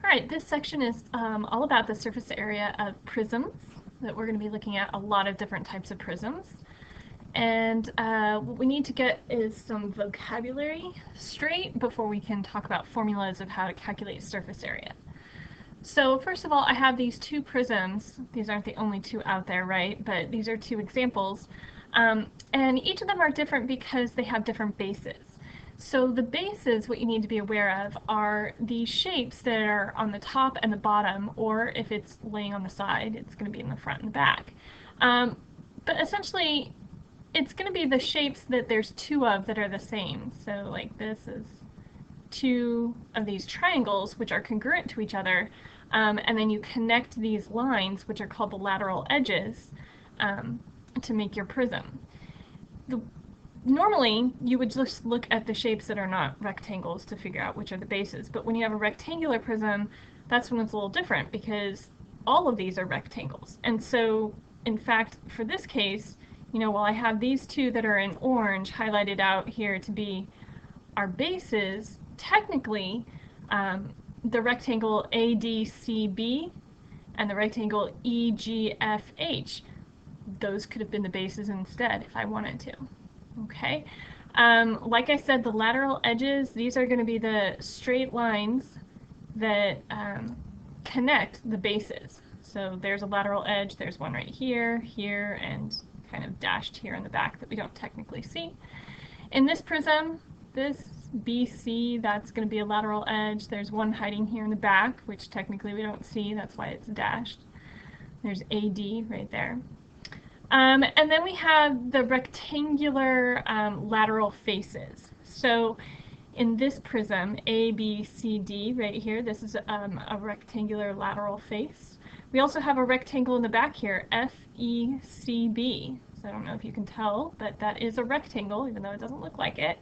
Alright, this section is all about the surface area of prisms, that we're going to be looking at a lot of different types of prisms. And what we need to get is some vocabulary straight before we can talk about formulas of how to calculate surface area. So first of all, I have these two prisms. These aren't the only two out there, right? But these are two examples. And each of them are different because they have different bases. So the bases, what you need to be aware of, are the shapes that are on the top and the bottom, or if it's laying on the side, it's going to be in the front and the back. But essentially, it's going to be the shapes that there's two of that are the same. So like this is two of these triangles, which are congruent to each other, and then you connect these lines, which are called the lateral edges, to make your prism. Normally, you would just look at the shapes that are not rectangles to figure out which are the bases, but when you have a rectangular prism, that's when it's a little different because all of these are rectangles. And so, in fact, for this case, while I have these two that are in orange highlighted out here to be our bases, technically, the rectangle ADCB and the rectangle EGFH, those could have been the bases instead if I wanted to. Okay, like I said, the lateral edges, these are going to be the straight lines that connect the bases. So there's a lateral edge, there's one right here, here, and kind of dashed here in the back that we don't technically see. In this prism, this BC, that's going to be a lateral edge. There's one hiding here in the back, which technically we don't see, that's why it's dashed. There's AD right there. And then we have the rectangular lateral faces. So in this prism, ABCD right here, this is a rectangular lateral face. We also have a rectangle in the back here, FECB. So I don't know if you can tell, but that is a rectangle, even though it doesn't look like it.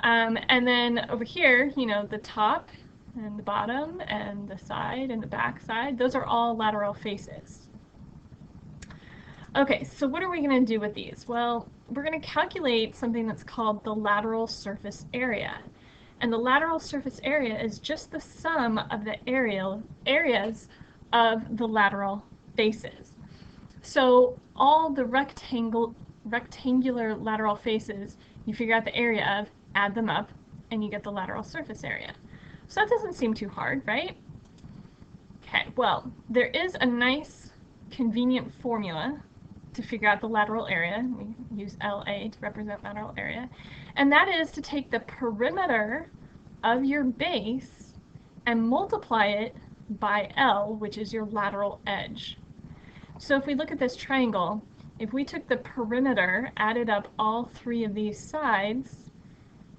And then over here, the top and the bottom and the side and the back side, those are all lateral faces. Okay, so what are we going to do with these? Well, we're going to calculate something that's called the lateral surface area. And the lateral surface area is just the sum of the areas of the lateral faces. So all the rectangular lateral faces, you figure out the area of, add them up, and you get the lateral surface area. So that doesn't seem too hard, right? Okay, well, there is a nice, convenient formula to figure out the lateral area. We use LA to represent lateral area. And that is to take the perimeter of your base and multiply it by L, which is your lateral edge. So if we look at this triangle, if we took the perimeter, added up all three of these sides,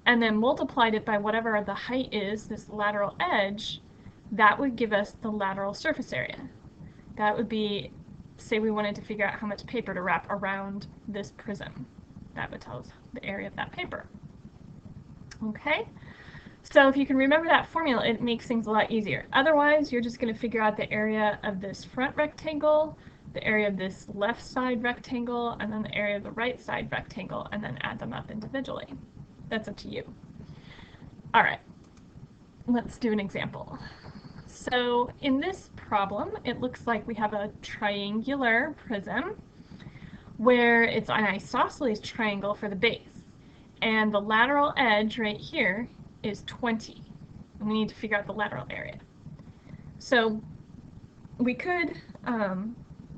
and then multiplied it by whatever the height is, this lateral edge, that would give us the lateral surface area. That would be, say we wanted to figure out how much paper to wrap around this prism. That would tell us the area of that paper. Okay? So if you can remember that formula, it makes things a lot easier. Otherwise, you're just going to figure out the area of this front rectangle, the area of this left side rectangle, and then the area of the right side rectangle, and then add them up individually. That's up to you. All right, let's do an example. So in this problem, it looks like we have a triangular prism where it's an isosceles triangle for the base. And the lateral edge right here is 20. And we need to figure out the lateral area. So we could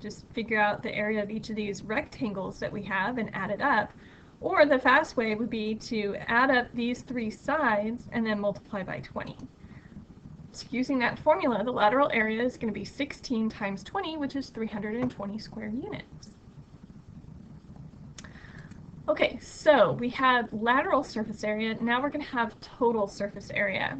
just figure out the area of each of these rectangles that we have and add it up. Or the fast way would be to add up these three sides and then multiply by 20. So using that formula, the lateral area is going to be 16 times 20, which is 320 square units. Okay, so we have lateral surface area. Now we're going to have total surface area.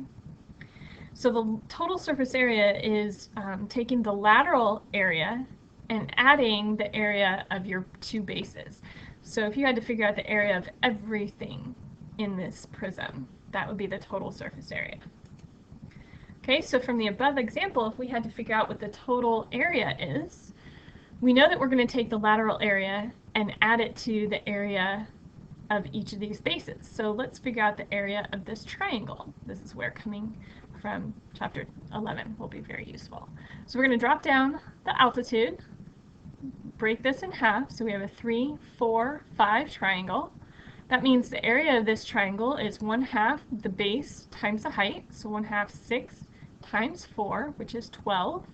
So the total surface area is taking the lateral area and adding the area of your two bases. So if you had to figure out the area of everything in this prism, that would be the total surface area. Okay, so from the above example, if we had to figure out what the total area is, we know that we're going to take the lateral area and add it to the area of each of these bases. So let's figure out the area of this triangle. This is where coming from chapter 11 will be very useful. So we're going to drop down the altitude, break this in half, so we have a 3, 4, 5 triangle. That means the area of this triangle is 1/2 the base times the height, so 1/2 6 times 4, which is 12.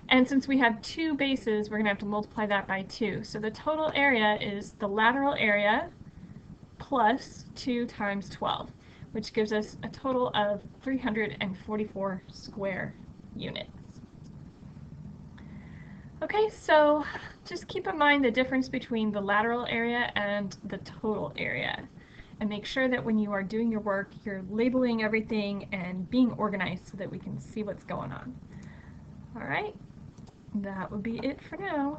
And since we have 2 bases, we're going to have to multiply that by 2. So the total area is the lateral area plus 2 times 12, which gives us a total of 344 square units. Okay, so just keep in mind the difference between the lateral area and the total area. And make sure that when you are doing your work, you're labeling everything and being organized so that we can see what's going on. All right, that would be it for now.